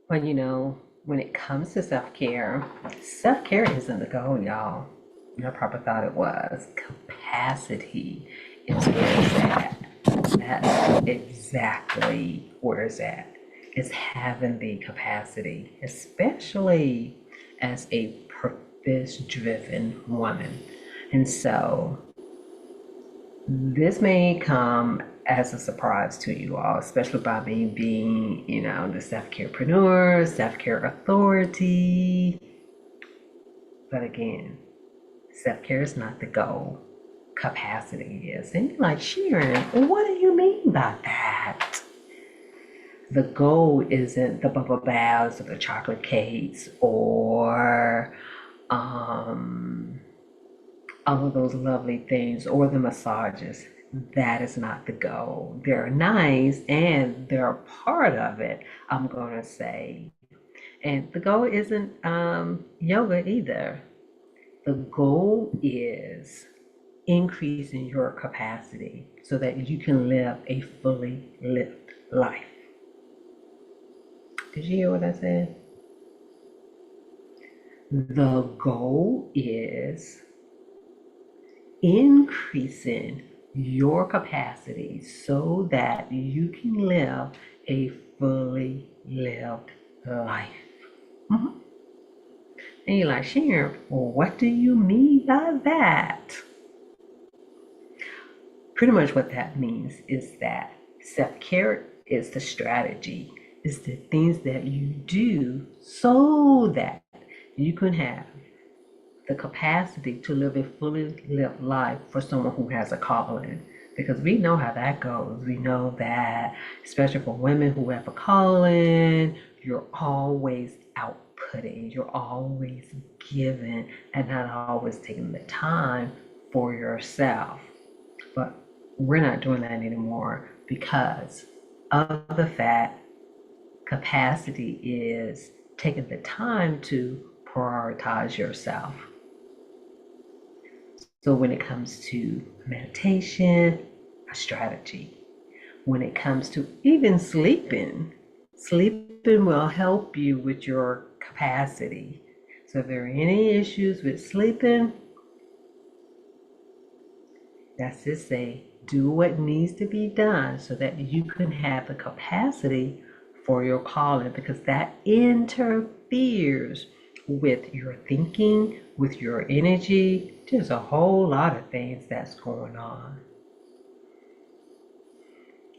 Well, when it comes to self care isn't the goal, y'all. I probably thought it was. Capacity is where it's at. That's exactly where it's at. It's having the capacity, especially as a purpose driven woman. And so this may come as a surprise to you all, especially by me being, the self-carepreneur, self-care authority. But again, self-care is not the goal. Capacity is. And you're like, Sharon, what do you mean by that? The goal isn't the bubble baths or the chocolate cakes or um, all of those lovely things or the massages. That is not the goal. They're nice and they're a part of it, I'm going to say. And the goal isn't yoga either. The goal is increasing your capacity so that you can live a fully lived life. Did you hear what I said? The goal is increasing your capacity so that you can live a fully lived life. Mhm. And you're like, Sharon, well, what do you mean by that? Pretty much what that means is that self care is the strategy, is the things that you do so that you can have the capacity to live a fully lived life for someone who has a calling. Because we know how that goes. We know that, especially for women who have a calling, you're always outputting, you're always giving, and not always taking the time for yourself. But we're not doing that anymore because of the fact capacity is taking the time to prioritize yourself. So when it comes to meditation, a strategy. When it comes to even sleeping, sleeping will help you with your capacity. So if there are any issues with sleeping, that's just say do what needs to be done so that you can have the capacity for your calling because that interferes with your thinking, with your energy. There's a whole lot of things that's going on.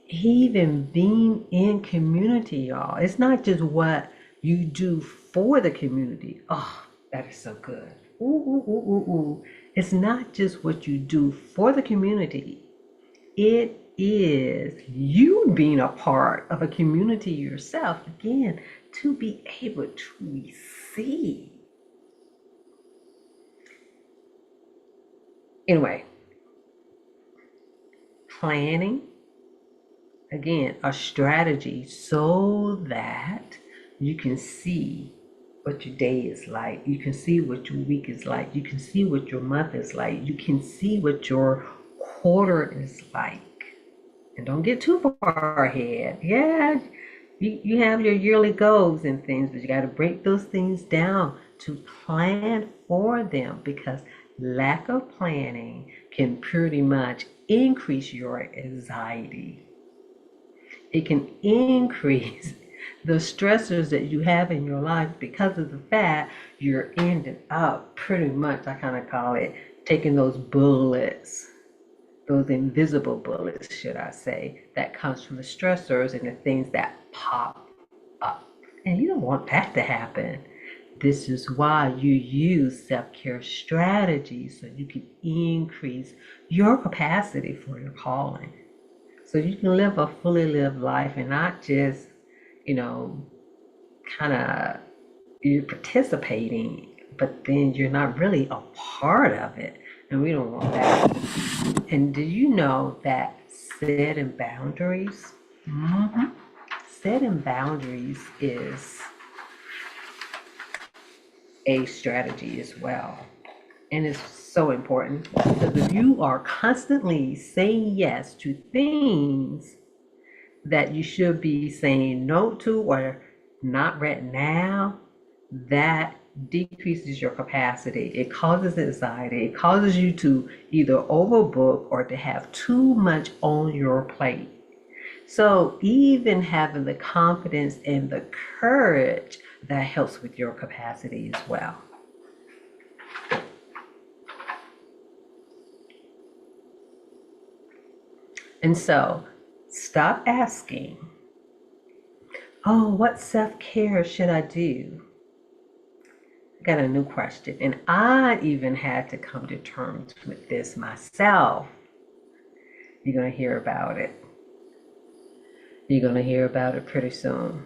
Even being in community, y'all. It's not just what you do for the community. Oh, that is so good. Ooh, ooh, ooh, ooh, ooh. It's not just what you do for the community. It is you being a part of a community yourself, again, to be able to receive. Anyway, planning, again, a strategy so that you can see what your day is like. You can see what your week is like. You can see what your month is like. You can see what your quarter is like. And don't get too far ahead. Yeah, you have your yearly goals and things, but you got to break those things down to plan for them because lack of planning can pretty much increase your anxiety. It can increase the stressors that you have in your life because of the fact you're ending up pretty much, I kind of call it, taking those bullets, those invisible bullets, should I say, that comes from the stressors and the things that pop up. And you don't want that to happen. This is why you use self care strategies so you can increase your capacity for your calling. So you can live a fully lived life and not just, you know, kind of you're participating, but then you're not really a part of it. And we don't want that. And do you know that setting boundaries, setting boundaries is a strategy as well. And it's so important because if you are constantly saying yes to things that you should be saying no to or not right now, that decreases your capacity. It causes anxiety. It causes you to either overbook or to have too much on your plate. So even having the confidence and the courage, that helps with your capacity as well. And so stop asking, oh, what self-care should I do? I got a new question. And I even had to come to terms with this myself. You're going to hear about it. You're going to hear about it pretty soon.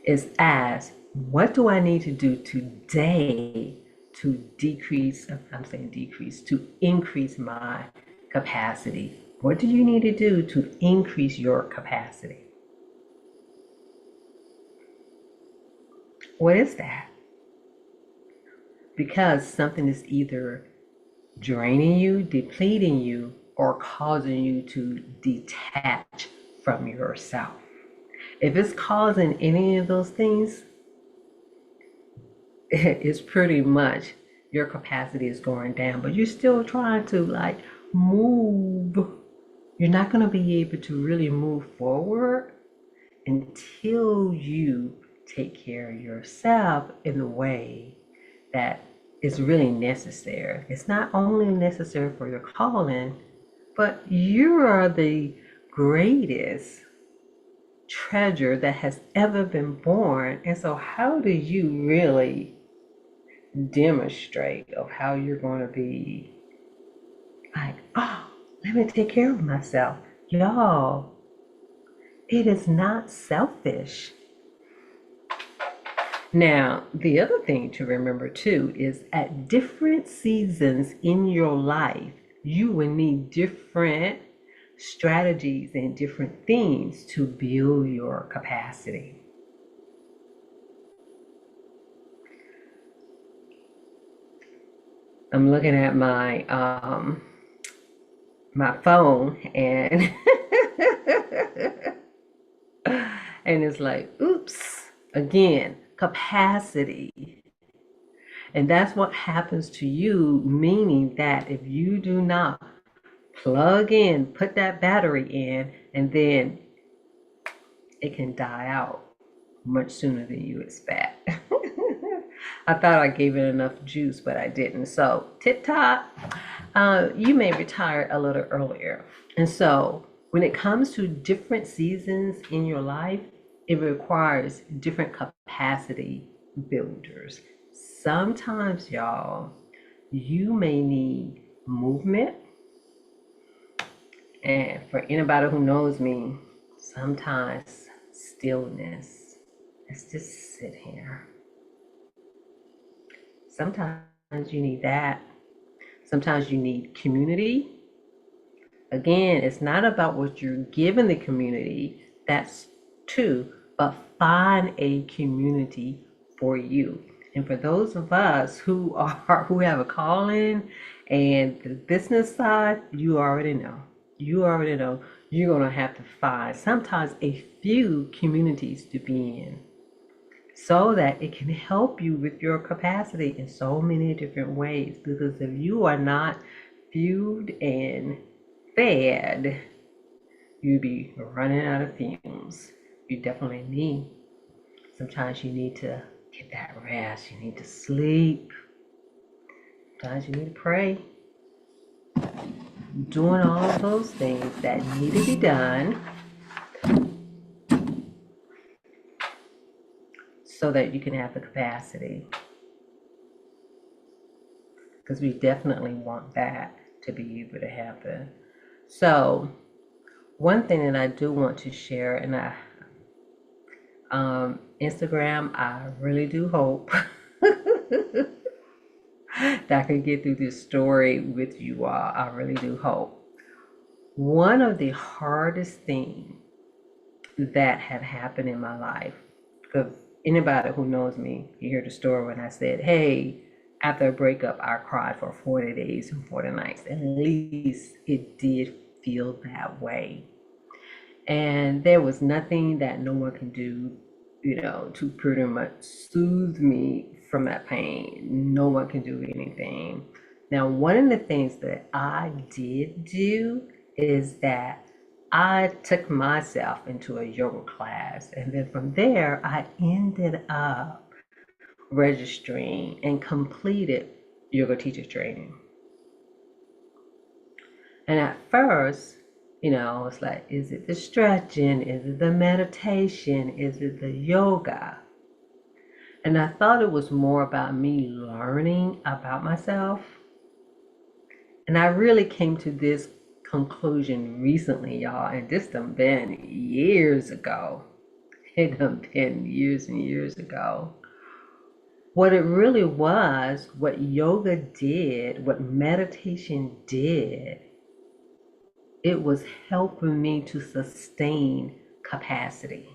Is ask, what do I need to do today to to increase my capacity? What do you need to do to increase your capacity? What is that? Because something is either draining you, depleting you, or causing you to detach from yourself. If it's causing any of those things, it's pretty much your capacity is going down, but you're still trying to like move. You're not going to be able to really move forward until you take care of yourself in the way that is really necessary. It's not only necessary for your calling, but you are the greatest treasure that has ever been born. And so how do you really demonstrate of how you're going to be like, oh, let me take care of myself? Y'all, it is not selfish. Now, the other thing to remember too is at different seasons in your life, you will need different strategies and different things to build your capacity. I'm looking at my phone and and it's like, oops, again, capacity. And that's what happens to you, meaning that if you do not plug in, put that battery in, and then it can die out much sooner than you expect. I thought I gave it enough juice, but I didn't. So, tip top, you may retire a little earlier. And so, when it comes to different seasons in your life, it requires different capacity builders. Sometimes, y'all, you may need movement. And for anybody who knows me, sometimes stillness. Let's just sit here. Sometimes you need that. Sometimes you need community. Again, it's not about what you're giving the community, that's too, but find a community for you. And for those of us who have a calling and the business side, you already know. You already know you're gonna have to find sometimes a few communities to be in so that it can help you with your capacity in so many different ways. Because if you are not fueled and fed, you'd be running out of fumes. You definitely need, sometimes you need to get that rest, you need to sleep, sometimes you need to pray, doing all of those things that need to be done so that you can have the capacity. Because we definitely want that to be able to happen. So, one thing that I do want to share, and Instagram, I really do hope that I can get through this story with you all. I really do hope. One of the hardest things that had happened in my life, because anybody who knows me, you hear the story when I said, hey, after a breakup, I cried for 40 days and 40 nights. At least it did feel that way. And there was nothing that no one can do to pretty much soothe me from that pain. No one can do anything. Now, one of the things that I did do is that I took myself into a yoga class, and then from there, I ended up registering and completed yoga teacher training. And at first, it's like, is it the stretching? Is it the meditation? Is it the yoga? And I thought it was more about me learning about myself. And I really came to this conclusion recently, y'all, and this done been years ago. It done been years and years ago. What it really was, what yoga did, what meditation did, it was helping me to sustain capacity.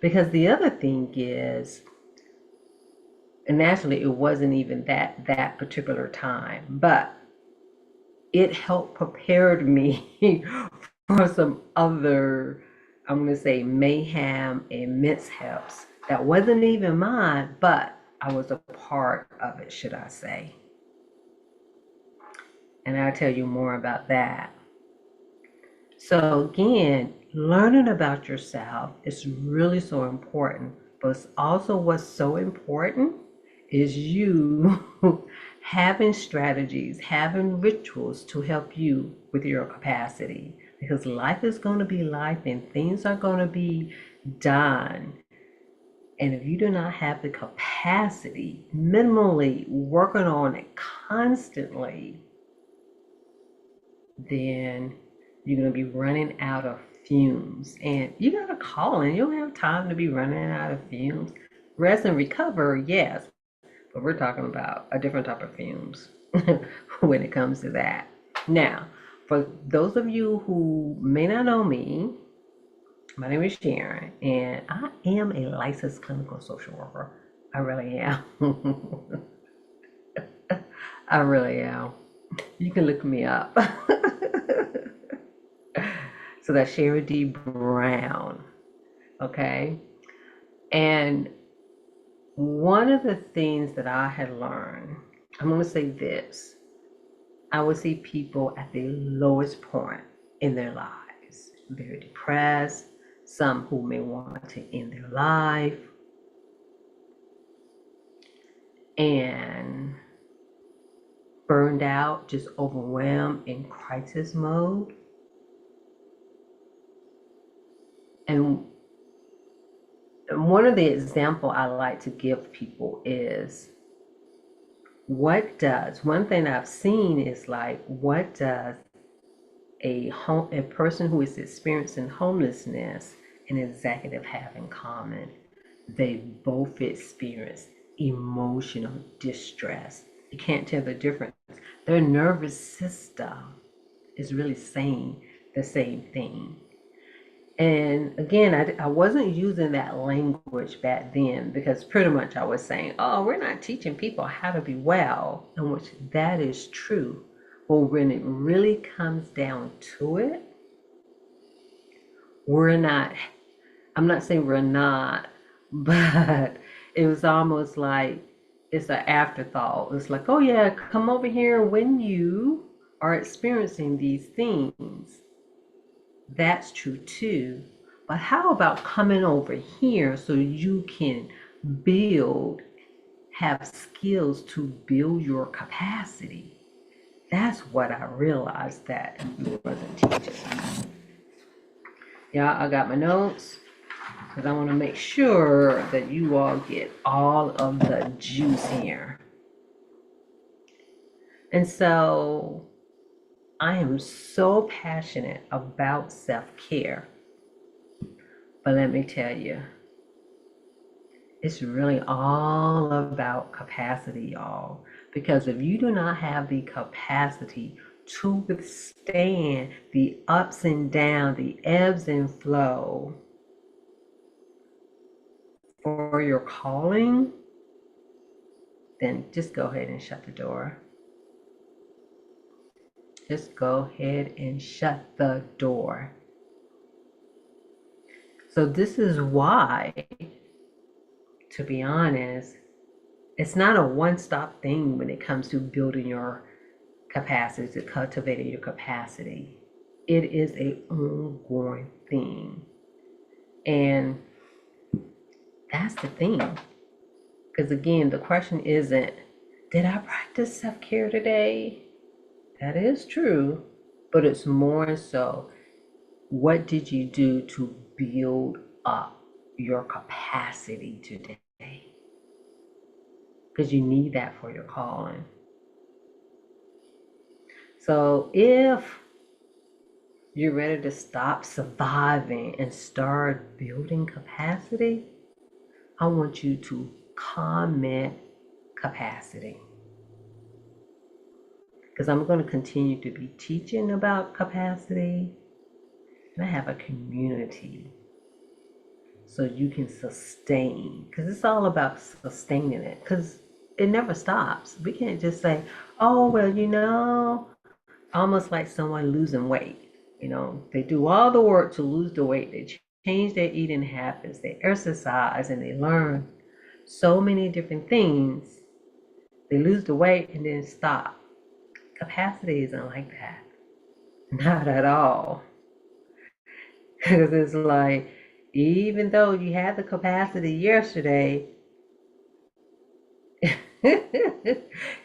Because the other thing is, and naturally it wasn't even that particular time, but it helped prepared me for some other, I'm going to say, mayhem and mishaps that wasn't even mine, but I was a part of it, should I say. And I'll tell you more about that. So again, learning about yourself is really so important, but also what's so important is you having strategies, having rituals to help you with your capacity. Because life is going to be life and things are going to be done. And if you do not have the capacity, minimally working on it constantly, then you're going to be running out of fumes. And you got to call and you don't have time to be running out of fumes. Rest and recover, yes, but we're talking about a different type of fumes when it comes to that. Now, for those of you who may not know me, my name is Sharon, and I am a licensed clinical social worker. I really am. I really am. You can look me up. So that's Sherry D. Brown. Okay. And one of the things that I had learned, I'm going to say this, I would see people at the lowest point in their lives, very depressed, some who may want to end their life, and burned out, just overwhelmed in crisis mode. And one of the example I like to give people is one thing I've seen is like, what does a person who is experiencing homelessness and executive have in common? They both experience emotional distress. You can't tell the difference. Their nervous system is really saying the same thing. And again, I wasn't using that language back then because pretty much I was saying, oh, we're not teaching people how to be well, in which that is true. But when it really comes down to it, we're not, I'm not saying we're not, but it was almost like it's an afterthought. It's like, oh yeah, come over here when you are experiencing these things. That's true too. But how about coming over here so you can build, have skills to build your capacity? That's what I realized that you wasn't teaching. Yeah, I got my notes because I want to make sure that you all get all of the juice here. And so I am so passionate about self-care. But let me tell you, it's really all about capacity, y'all. Because if you do not have the capacity to withstand the ups and downs, the ebbs and flow for your calling, then just go ahead and shut the door. Just go ahead and shut the door. So this is why, to be honest, it's not a one-stop thing when it comes to building your capacity, to cultivating your capacity. It is a ongoing thing. And that's the thing. Because again, the question isn't, did I practice self-care today? That is true. But it's more so, what did you do to build up your capacity today? Because you need that for your calling. So if you're ready to stop surviving and start building capacity, I want you to comment capacity. Because I'm going to continue to be teaching about capacity, and I have a community so you can sustain, because it's all about sustaining it, because it never stops. We can't just say, oh, well, almost like someone losing weight. They do all the work to lose the weight. They change their eating habits, they exercise, and they learn so many different things. They lose the weight and then stop. Capacity isn't like that. Not at all. Because it's like, even though you had the capacity yesterday,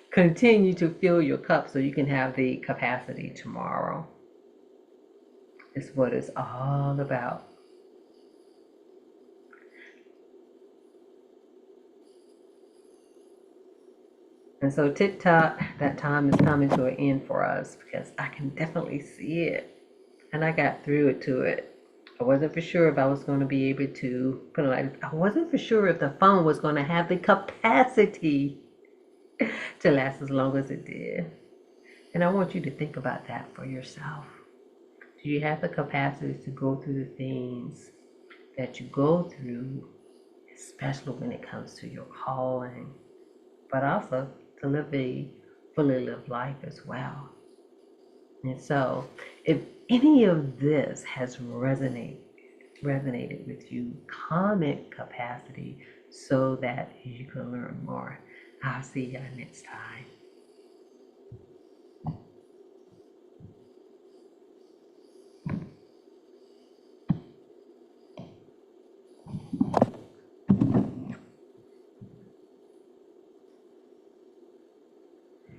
continue to fill your cup so you can have the capacity tomorrow. It's what it's all about. And so TikTok, that time is coming to an end for us because I can definitely see it. And I got through it to it. I wasn't for sure if I was going to be able to put it like, I wasn't for sure if the phone was going to have the capacity to last as long as it did. And I want you to think about that for yourself. Do you have the capacity to go through the things that you go through, especially when it comes to your calling, but also to live a fully lived life as well? And so, if any of this has resonated with you, comment capacity so that you can learn more. I'll see you next time.